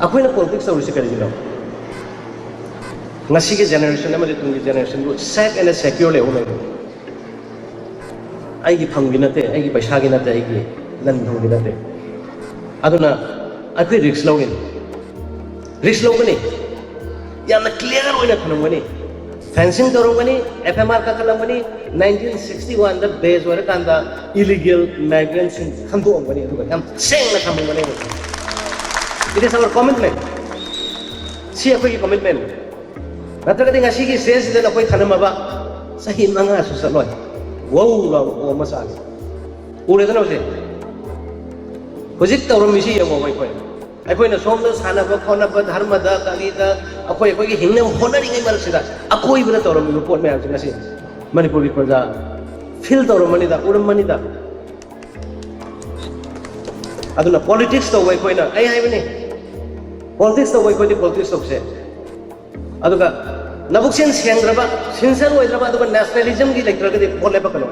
ꯑꯩꯈꯣꯏꯅ ꯄꯣꯂꯤꯇꯤꯛꯁ ꯇꯧꯔꯤꯁꯤ ꯀꯔꯤꯒꯤꯅꯣ? ꯉꯁꯤꯒꯤ ꯖꯦꯅꯦꯔꯦꯁꯟ ꯑꯃꯗꯤ ꯇꯨꯡꯒꯤ ꯖꯦꯅꯦꯔꯦꯁꯟꯕꯨ ꯁꯦꯐ ꯑꯦꯟड ꯁꯦꯀ꯭ꯌꯣꯔ ꯂꯩꯍꯧꯅꯕ ꯑꯩꯒꯤ ꯐꯪꯒꯤ ꯅꯠꯇꯦ, ꯑꯩꯒꯤ ꯄꯩꯁꯥꯒꯤ ꯅꯠꯇꯦ, ꯑꯩꯒꯤ ꯂꯟ ꯊꯨꯝꯒꯤ ꯅꯠꯇꯦ. ꯑꯗꯨꯅ ꯑꯩꯈꯣꯏ ꯔꯤꯛꯁ ꯂꯧꯒꯅꯤ, ꯔꯤꯛꯁ ꯂꯧꯒꯅꯤ, ꯌꯥꯝꯅ ꯀ꯭ꯂꯤꯌꯥꯔ ꯑꯣꯏꯅ ꯊꯝꯂꯝꯒꯅꯤ. ꯐꯦꯟꯁꯤꯡ ꯇꯧꯔꯝꯒꯅꯤ, FMR ꯀꯥꯈꯠꯂꯝꯒꯅꯤ, 1961ꯗ ꯕꯦꯖ ꯑꯣꯏꯔꯀꯥꯟꯗ ꯏꯂꯤꯒꯦꯜ ꯃꯥꯏꯒ꯭ꯔꯦꯟꯠꯁꯤꯡ ꯈꯟꯗꯣꯛꯑꯝꯒꯅꯤ, ꯑꯗꯨꯒ ꯌꯥꯝ ꯁꯦꯡꯅ ꯊꯝꯂꯝꯒꯅꯤ. It is our commitment. ꯁꯤ ꯑꯩꯈꯣꯏꯒꯤ ꯀꯃꯤꯠꯃꯦꯟ. ꯅꯠꯇ꯭ꯔꯒꯗꯤ ꯉꯁꯤꯒꯤ ꯁ꯭ꯇꯦꯖꯁꯤꯗ ꯑꯩꯈꯣꯏ ꯈꯟꯅꯃꯕ ꯆꯍꯤ 5ꯁꯨ ꯆꯠꯂꯣꯏ. ꯋꯧ ꯂꯥꯎꯅ ꯑꯣ ꯑꯃ ꯆꯥꯒꯦ. ꯎꯔꯦꯗꯅ ꯍꯧꯖꯤꯛ ꯇꯧꯔꯝꯃꯤꯁꯤ ꯌꯦꯡꯉꯣ ꯑꯩꯈꯣꯏꯅ ꯁꯣꯝꯗ ꯁꯥꯟꯅꯕ ꯈꯣꯠꯅꯕ ꯙꯔꯃꯗ ꯀꯔꯤꯗ ꯑꯩꯈꯣꯏꯒꯤ ꯍꯤꯡꯅꯕ ꯍꯣꯠꯅꯔꯤꯉꯩ ꯃꯔꯛꯁꯤꯗ ꯑꯀꯣꯏꯕꯗ ꯇꯧꯔꯝꯃꯤꯕ ꯄꯣꯠ ꯃꯌꯥꯝꯁꯦ ꯉꯁꯤ ꯃꯅꯤꯄꯨꯔꯒꯤ ꯄ꯭ꯔꯖꯥ ꯐꯤꯜ ꯇꯧꯔꯝꯃꯅꯤꯗ, ꯎꯔꯝꯃꯅꯤꯗ. ꯑꯗꯨꯅ ꯄꯣꯂꯤꯇꯤꯛꯁ ꯇꯧꯕ ꯑꯩꯈꯣꯏꯅ, ꯑꯩ ꯍꯥꯏꯕꯅꯤ, ꯄꯣꯂꯤꯇꯤꯛꯁ ꯇꯧꯕ ꯑꯩꯈꯣꯏꯗꯤ ꯄꯣꯂꯤꯇꯤꯛꯁ ꯇꯧꯁꯦ. ꯑꯗꯨꯒ ꯅꯕꯨꯛꯆꯦꯜ ꯁꯦꯡꯗ꯭ꯔꯕ, ꯁꯤꯟꯁꯤꯌꯔ ꯑꯣꯏꯗ꯭ꯔꯕ, ꯑꯗꯨꯒ ꯅꯦꯁꯅꯦꯂꯤꯖꯝꯒꯤ ꯂꯩꯇ꯭ꯔꯒꯗꯤ ꯚꯣꯠ ꯂꯦꯞꯄꯛꯀꯅꯣ.